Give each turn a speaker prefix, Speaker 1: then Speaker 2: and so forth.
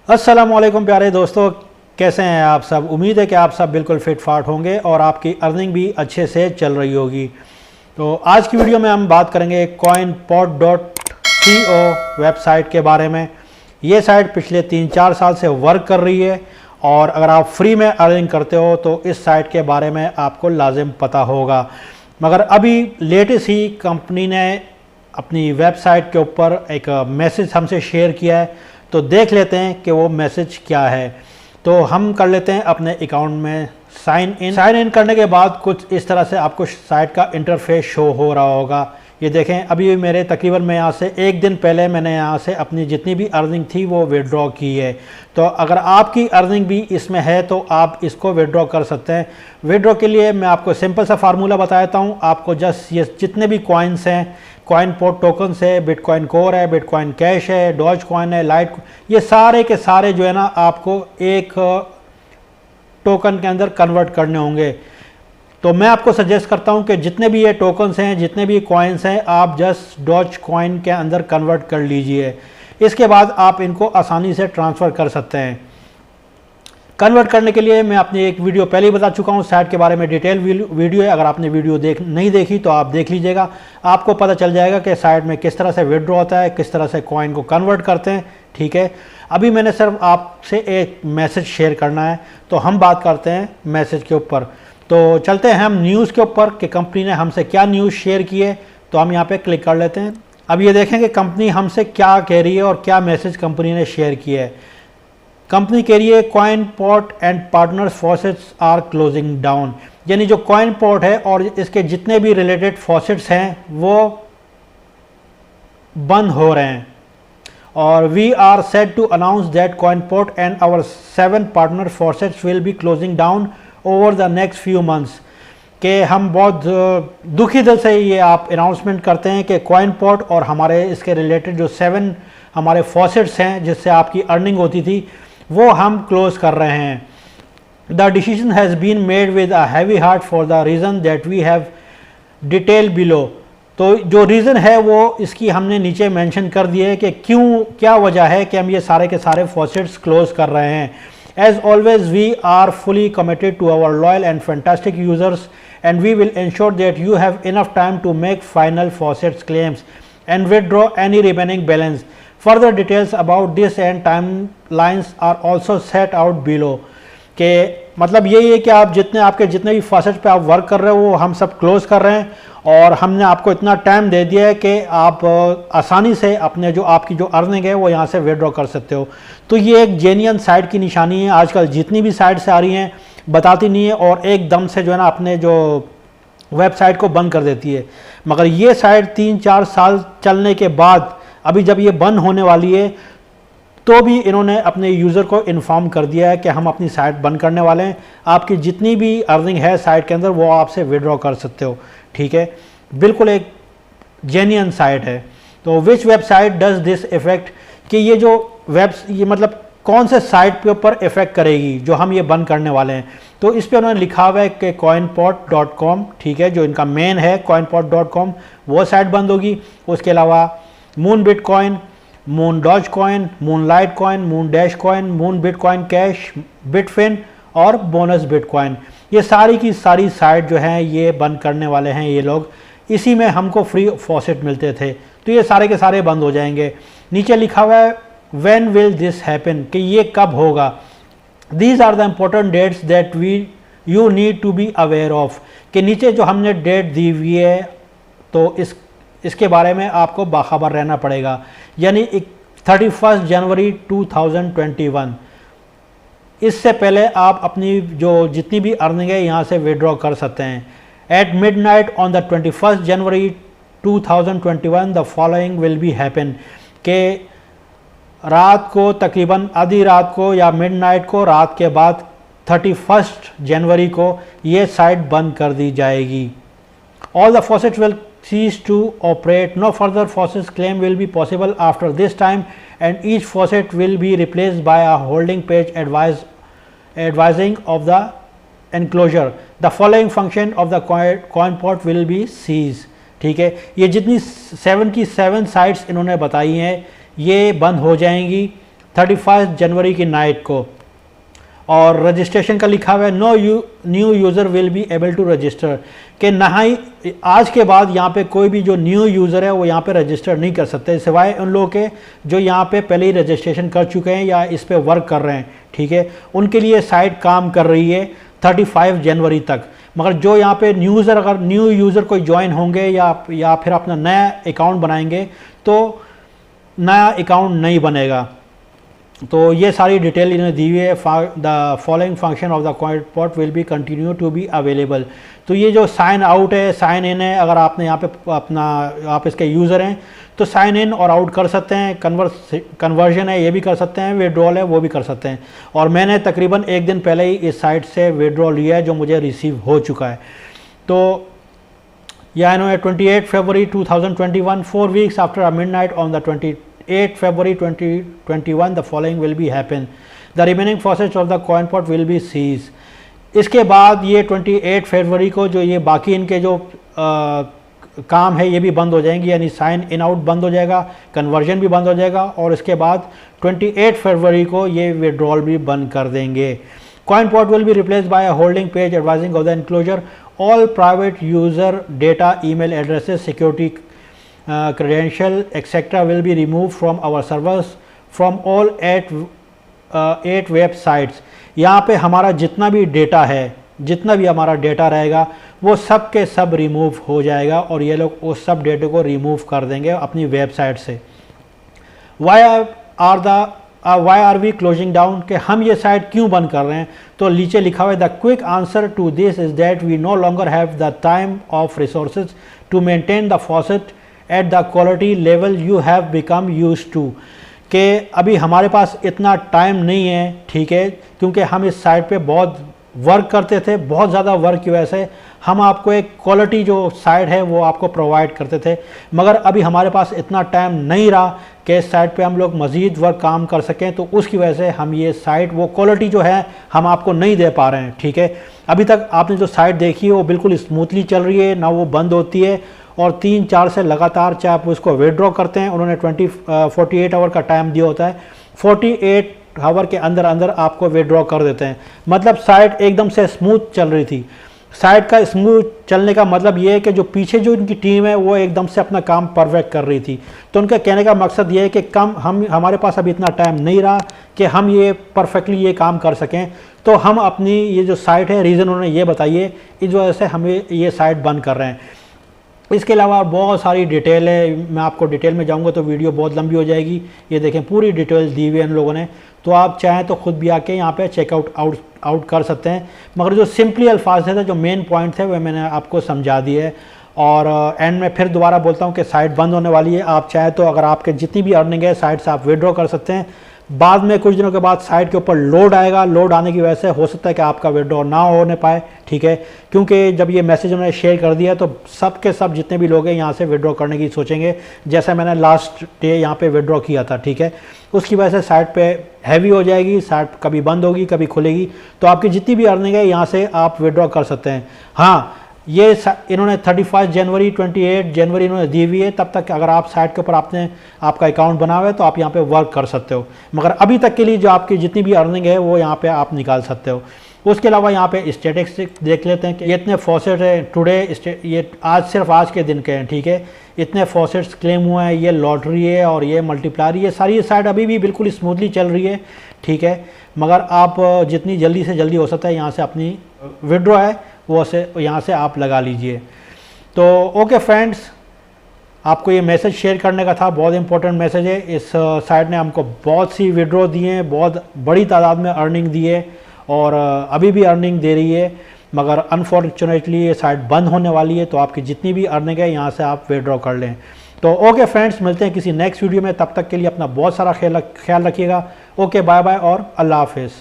Speaker 1: अस्सलामुअलैकुम प्यारे दोस्तों, कैसे हैं आप सब। उम्मीद है कि आप सब बिल्कुल फिट फाट होंगे और आपकी अर्निंग भी अच्छे से चल रही होगी। तो आज की वीडियो में हम बात करेंगे coinpot.co वेबसाइट के बारे में। ये साइट पिछले 3-4 साल से वर्क कर रही है और अगर आप फ्री में अर्निंग करते हो तो इस साइट के बारे में आपको लाजिम पता होगा। मगर अभी लेटेस्ट ही कंपनी ने अपनी वेबसाइट के ऊपर एक मैसेज हमसे शेयर किया है, तो देख लेते हैं कि वो मैसेज क्या है। तो हम कर लेते हैं अपने अकाउंट में साइन इन करने के बाद कुछ इस तरह से आपको साइट का इंटरफेस शो हो रहा होगा। ये देखें, अभी मेरे तकरीबन मैं यहाँ से एक दिन पहले मैंने यहाँ से अपनी जितनी भी अर्निंग थी वो विड्रॉ की है। तो अगर आपकी अर्निंग भी इसमें है तो आप इसको विड्रॉ कर सकते हैं। विड्रॉ के लिए मैं आपको सिंपल सा फार्मूला बता देता हूँ। आपको जस्ट ये जितने भी कॉइन्स हैं, कॉइनपोर्ट टोकन्स है, बिटकॉइन कोर है, बिटकॉइन कैश है, डॉज कॉइन है, लाइट, ये सारे के सारे जो है ना आपको एक टोकन के अंदर कन्वर्ट करने होंगे। तो मैं आपको सजेस्ट करता हूं कि जितने भी ये टोकन्स हैं, जितने भी कॉइन्स हैं, आप जस्ट डॉज कॉइन के अंदर कन्वर्ट कर लीजिए। इसके बाद आप इनको आसानी से ट्रांसफ़र कर सकते हैं। कन्वर्ट करने के लिए मैं अपनी एक वीडियो पहले ही बता चुका हूँ, साइट के बारे में डिटेल वीडियो है। अगर आपने वीडियो नहीं देखी तो आप देख लीजिएगा, आपको पता चल जाएगा कि साइट में किस तरह से विड्रॉ होता है, किस तरह से कॉइन को कन्वर्ट करते हैं। ठीक है, अभी मैंने सिर्फ आपसे एक मैसेज शेयर करना है, तो हम बात करते हैं मैसेज के ऊपर। तो चलते हैं हम न्यूज़ के ऊपर कि कंपनी ने हमसे क्या न्यूज़ शेयर की है। तो हम यहाँ पे क्लिक कर लेते हैं। अब ये देखें कि कंपनी हमसे क्या कह रही है और क्या मैसेज कंपनी ने शेयर किया है। कंपनी कह रही है Coinpot and partners faucets are closing down, यानी जो कॉइनपॉट है और इसके जितने भी रिलेटेड फॉसेट्स हैं वो बंद हो रहे हैं। और we are set to announce that Coinpot and our 7 partner faucets will be closing down over the next few months. के हम बहुत दुखी दिल से ये आप अनाउंसमेंट करते हैं कि कॉइनपॉट और हमारे इसके रिलेटेड जो 7 हमारे फॉसेट्स हैं जिससे आपकी अर्निंग होती थी वो हम क्लोज कर रहे हैं। The decision has been made with a heavy heart for the reason that we have detail below. तो जो रीज़न है वो इसकी हमने नीचे मेंशन कर दिए है कि क्यों, क्या वजह है कि हम ये सारे के सारे फॉसेट्स क्लोज कर रहे हैं। As always we are fully committed to our loyal and fantastic users and we will ensure that you have enough time to make final faucets claims and withdraw any remaining balance. Further details about this and timelines are also set out below। के मतलब यही है कि आप आपके जितने भी faucet पे आप वर्क कर रहे हो वो हम सब क्लोज कर रहे हैं और हमने आपको इतना टाइम दे दिया है कि आप आसानी से अपने जो आपकी जो अर्निंग है वो यहाँ से विड्रॉ कर सकते हो। तो ये एक जेन्युइन साइट की निशानी है। आजकल जितनी भी साइट्स आ रही हैं बताती नहीं है और एकदम से जो है ना अपने जो वेबसाइट को बंद कर देती है। मगर ये साइट 3-4 साल चलने के बाद अभी जब ये बंद होने वाली है तो भी इन्होंने अपने यूज़र को इन्फॉर्म कर दिया है कि हम अपनी साइट बंद करने वाले हैं। आपकी जितनी भी अर्निंग है साइट के अंदर वो आपसे विड्रॉ कर सकते हो। ठीक है, बिल्कुल एक जेन्युइन साइट है। तो विच वेबसाइट डज दिस इफेक्ट, कि ये जो ये मतलब कौन से साइट के ऊपर इफेक्ट करेगी जो हम ये बंद करने वाले हैं। तो इस पर उन्होंने लिखा हुआ है कि coinpot.com, ठीक है, जो इनका मेन है coinpot.com, वो साइट बंद होगी। उसके अलावा Moon Bitcoin, Moon Dogecoin, Moon Litecoin, Moon Dash coin, Moon Bitcoin Cash, Bitfin और बोनस बिटकॉइन, ये सारी की सारी साइट जो हैं ये बंद करने वाले हैं ये लोग। इसी में हमको फ्री फॉसेट मिलते थे, तो ये सारे के सारे बंद हो जाएंगे। नीचे लिखा हुआ है व्हेन विल दिस हैपन, कि ये कब होगा। These are the important dates that you need to be aware of, कि नीचे जो हमने डेट दी हुई है तो इसके बारे में आपको बाखबर रहना पड़ेगा। यानी 31 जनवरी 2021, इससे पहले आप अपनी जो जितनी भी अर्निंग है यहाँ से विड्रॉ कर सकते हैं। At midnight on the 21 January 2021 the following will be happen, के रात को तकरीबन आधी रात को या मिडनाइट को, रात के बाद 31 जनवरी को ये साइट बंद कर दी जाएगी। All the faucets will cease to operate. No further faucet claim will be possible after this time and each faucet will be replaced by a holding page advising of the enclosure. The following function of the coinpot will be ceased। ठीक है, ये जितनी 7 की 7 sites इन्होंने बताई हैं ये बंद हो जाएंगी 31 जनवरी की नाइट को, और रजिस्ट्रेशन का लिखा हुआ है no new user will be able to register, कि ना ही आज के बाद यहाँ पे कोई भी जो न्यू यूज़र है वो यहाँ पे रजिस्टर नहीं कर सकते, सिवाय उन लोगों के जो यहाँ पे पहले ही रजिस्ट्रेशन कर चुके हैं या इस पे वर्क कर रहे हैं, ठीक है, उनके लिए साइट काम कर रही है 35 जनवरी तक। मगर जो यहाँ पे अगर न्यू यूज़र कोई ज्वाइन होंगे या फिर अपना नया अकाउंट बनाएंगे तो नया अकाउंट नहीं बनेगा। तो ये सारी डिटेल इन्होंने दी हुई है। The following function of the CoinPort will be continue to be available. तो ये जो साइन आउट है, साइन इन है, अगर आपने यहाँ पे आप इसके यूज़र हैं तो साइन इन और आउट कर सकते हैं, कन्वर्जन है ये भी कर सकते हैं, विड्रॉल है वो भी कर सकते हैं। और मैंने तकरीबन एक दिन पहले ही इस साइट से विड्रॉ लिया है जो मुझे रिसीव हो चुका है। तो यह I know 28 February 2021, 4 weeks after midnight on the 28 February 2021 the following will be happen, the remaining faucets of the CoinPort will be seized। इसके बाद ये 28 फरवरी को जो ये बाकी इनके जो काम है ये भी बंद हो जाएंगे, यानी साइन इन आउट बंद हो जाएगा, कन्वर्जन भी बंद हो जाएगा, और इसके बाद 28 फरवरी को ये विड्रॉल भी बंद कर देंगे। CoinPort will be replaced by a holding page advising of the enclosure all private user data, email addresses, security credential etc will be removed from our servers from all 8 websites. यहाँ पे हमारा जितना भी data है, जितना भी हमारा data रहेगा वो सब के सब रिमूव हो जाएगा और ये लोग उस सब डेटे को रिमूव कर देंगे अपनी वेबसाइट से। Why are we closing down, कि हम ये साइट क्यों बंद कर रहे हैं, तो नीचे लिखा हुआ है the quick answer to this is that we no longer have the time of resources to maintain the faucet at the quality level you have become used to, कि अभी हमारे पास इतना टाइम नहीं है, ठीक है, क्योंकि हम इस साइट पे बहुत वर्क करते थे, बहुत ज़्यादा वर्क की वजह से हम आपको एक क्वालिटी जो साइट है वो आपको प्रोवाइड करते थे, मगर अभी हमारे पास इतना टाइम नहीं रहा कि इस साइट पे हम लोग मज़ीद वर्क काम कर सकें, तो उसकी वजह से हम ये साइट वो क्वालिटी जो है हम आपको नहीं दे पा रहे हैं, ठीक है। अभी तक आपने जो साइट देखी है वो बिल्कुल स्मूथली चल रही है, ना वो बंद होती है, और 3-4 से लगातार चाहे आप उसको विड्रॉ करते हैं, उन्होंने 48 आवर का टाइम दिया होता है, 48 आवर के अंदर अंदर आपको विड्रॉ कर देते हैं। मतलब साइट एकदम से स्मूथ चल रही थी। साइट का स्मूथ चलने का मतलब ये है कि जो पीछे जो इनकी टीम है वो एकदम से अपना काम परफेक्ट कर रही थी। तो उनका कहने का मकसद ये है कि हमारे पास अभी इतना टाइम नहीं रहा कि हम ये परफेक्टली ये काम कर सकें, तो हम अपनी ये जो साइट है, रीज़न उन्होंने ये बताइए, इस वजह से हमें ये साइट बंद कर रहे हैं। इसके अलावा बहुत सारी डिटेल है, मैं आपको डिटेल में जाऊंगा तो वीडियो बहुत लंबी हो जाएगी। ये देखें पूरी डिटेल दी हुई है इन लोगों ने, तो आप चाहें तो ख़ुद भी आके यहाँ पे चेकआउट आउट कर सकते हैं। मगर जो सिंपली अल्फाज थे, जो मेन पॉइंट थे, वो मैंने आपको समझा दिए है। और एंड में फिर दोबारा बोलता हूँ कि साइट बंद होने वाली है। आप चाहें तो अगर आपके जितनी भी अर्निंग है साइट से आप विड्रॉ कर सकते हैं। बाद में कुछ दिनों के बाद साइट के ऊपर लोड आएगा, लोड आने की वजह से हो सकता है कि आपका विड्रॉ ना होने पाए, ठीक है, क्योंकि जब ये मैसेज उन्होंने शेयर कर दिया तो सब के सब जितने भी लोग हैं यहाँ से विड्रॉ करने की सोचेंगे, जैसा मैंने लास्ट डे यहाँ पे विड्रॉ किया था, ठीक है। उसकी वजह से साइट पे हैवी हो जाएगी, साइट कभी बंद होगी कभी खुलेगी, तो आपकी जितनी भी अर्निंग है यहाँ से आप विड्रॉ कर सकते हैं। हाँ, ये इन्होंने 31 जनवरी 28 जनवरी इन्होंने दी हुई है, तब तक अगर आप साइट के ऊपर आपका अकाउंट बना हुआ है तो आप यहाँ पे वर्क कर सकते हो। मगर अभी तक के लिए जो आपकी जितनी भी अर्निंग है वो यहाँ पे आप निकाल सकते हो। उसके अलावा यहाँ पे स्टैटिस्टिक्स देख लेते हैं कि इतने फॉसेट है टुडे, ये आज सिर्फ आज के दिन के हैं, ठीक है, इतने फॉसेट्स क्लेम हुए हैं, ये लॉटरी है और ये मल्टीप्लायर, ये सारी साइट अभी भी बिल्कुल स्मूथली चल रही है, ठीक है। मगर आप जितनी जल्दी से जल्दी हो सकता है यहाँ से अपनी विड्रॉ है वो से यहाँ से आप लगा लीजिए। तो ओके फ्रेंड्स, आपको ये मैसेज शेयर करने का था, बहुत इंपॉर्टेंट मैसेज है। इस साइट ने हमको बहुत सी विड्रॉ दी हैं, बहुत बड़ी तादाद में अर्निंग दी है और अभी भी अर्निंग दे रही है, मगर अनफॉर्चुनेटली ये साइट बंद होने वाली है। तो आपकी जितनी भी अर्निंग है यहाँ से आप विड्रॉ कर लें। तो ओके फ्रेंड्स, मिलते हैं किसी नेक्स्ट वीडियो में, तब तक के लिए अपना बहुत सारा ख्याल रखिएगा। ओके, बाय बाय और अल्लाह हाफिज़।